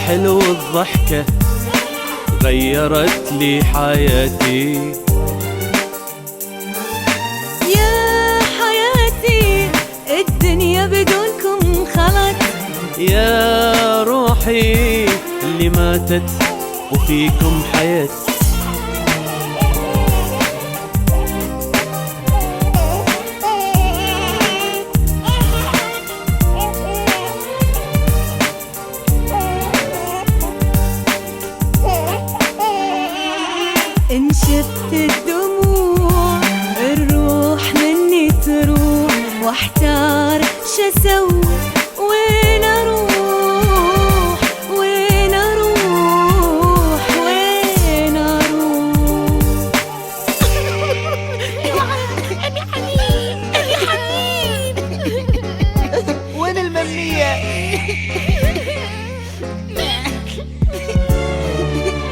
حلو الضحكة غيرت لي حياتي. يا حياتي الدنيا بدونكم خلت، يا روحي اللي ماتت وفيكم حياة. إن شفت الدموع الروح مني تروح، واحتار شسوي وين اروح وين اروح وين اروح. أبي حنين أبي حنين. وين الممنية؟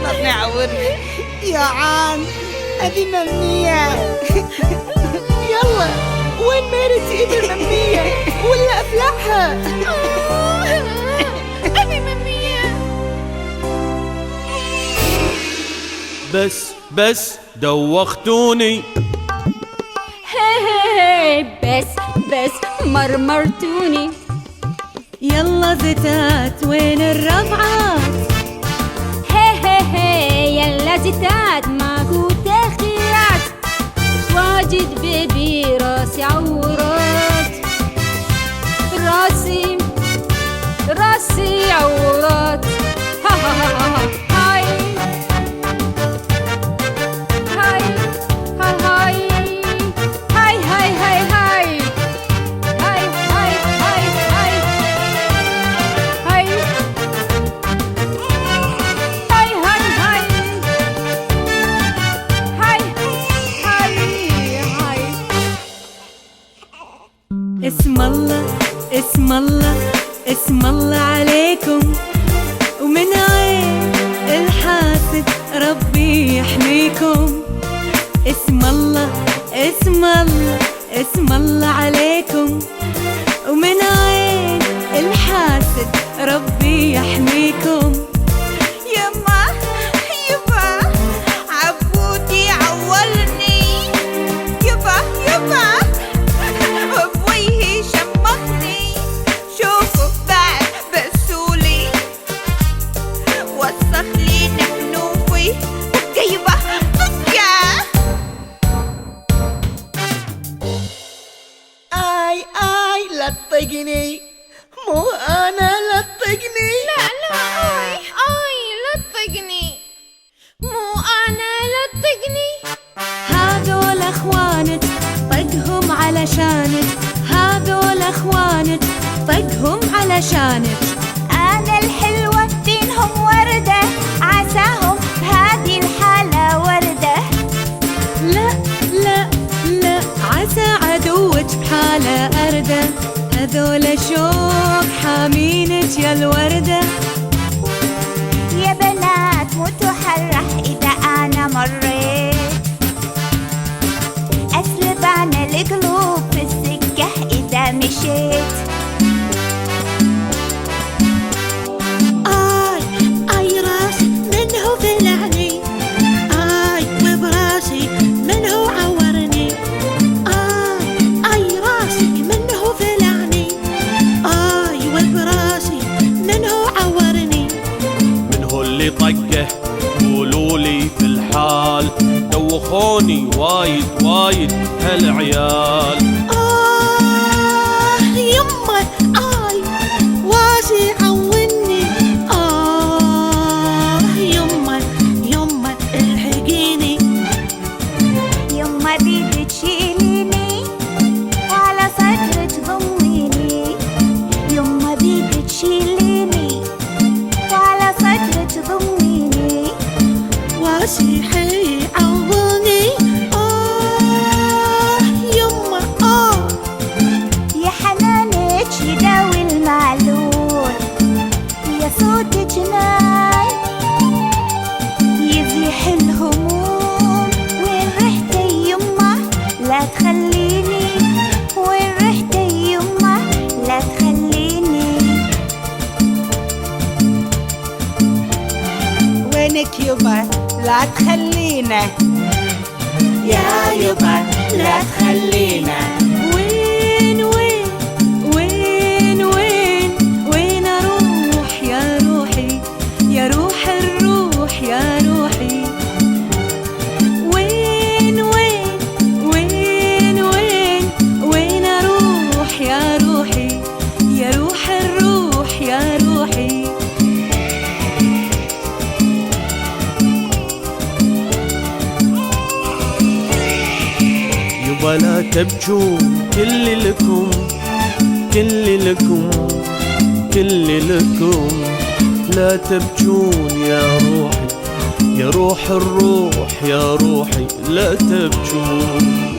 طب نعورني يا عان، ادي ممنية. يلا وين ميرت ايد الممنية ولا افلحها؟ أبي ممية. بس دوختوني. هي بس مرمرتوني. يلا زتات وين الرفعات؟ هي يلا زتات ماكو تخيات. واجد بيبي راسي عورات، راسي عورات. ها ها ها ها. هاي هاي هاي هاي هاي هاي هاي هاي هاي هاي هاي هاي هاي هاي هاي. اسم الله اسم الله اسم الله عليكم، ومن عين الحاسد ربي يحميكم. اسم الله اسم الله اسم الله عليكم، ومن عين الحاسد ربي يحميكم. يما يبا عبودي عورني، يبا بويه شمخني. شوفوا بعد بسولي وسخ لي نفنوفي وجيبه دكة. اي لا تطقني، مو انا لا تطقني. لا لا تطقني، مو أنا لا تطقني. هذول اخوانك طقهم علشانك، هذول اخوانك طقهم علشانك. أنا الحلوة بينهم وردة، عساهم بهذه الحالة وردة. لا لا لا عسى عدوك بحالة أردة، هذول شوق حامينك يا الوردة. يا بنات مو تحرح إذا أنا مريت، أسلب عن القلوب في السكة إذا مشيت. آي راسي من هو بلعني، آي وبراسي من هو عورني. آي راسي من هو بلعني، آي وبراسي من هو عورني. من هو اللي طقه قولولي في الحال، دوخوني وايد هالعيال. يما آي واسي عوني، يما الحقيني. يما بيدك تشيليني وعلى صدرك ضميني. يما بيدك تشيليني وعلى صدرك ضميني. واسي حي عوني، يما يا حنانك يداوي المعلول، يا صوتك ناي يزيح الهموم. وين رحتي يما لا تخليني، وين رحتي يما لا تخليني. يبا لا تخلينا، يا يبا لا تخلينا. وين وين وين وين وين اروح يا روحي يا روح الروح يا روحي؟ وين وين وين وين وين اروح يا روحي يا روح الروح يا روحي؟ يبا لا تبجون كل لكم كل لكم كل لكم، لا تبجون يا روحي يا روح الروح يا روحي، لا تبجون.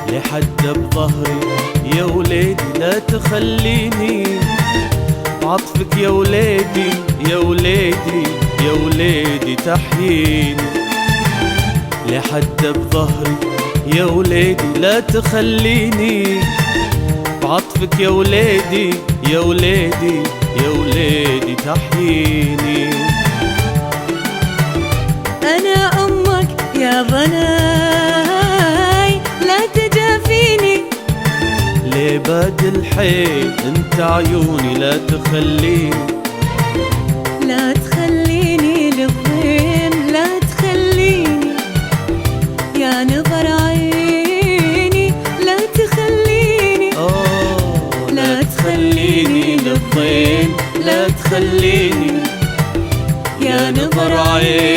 لحد بظهري يا وليدي لا تخليني، بعطفك يا وليدي يا وليدي يا وليدي تحييني. لحد بظهري يا وليدي لا تخليني، بعطفك يا وليدي يا وليدي يا وليدي تحييني. أنا أمك يا ضناي لا تجافيني، ليه باد الحيل انت عيوني لا تخليني، لا تخليني للضيم لا تخليني يا نظر عيني لا تخليني، لا تخليني للضيم لا تخليني الحي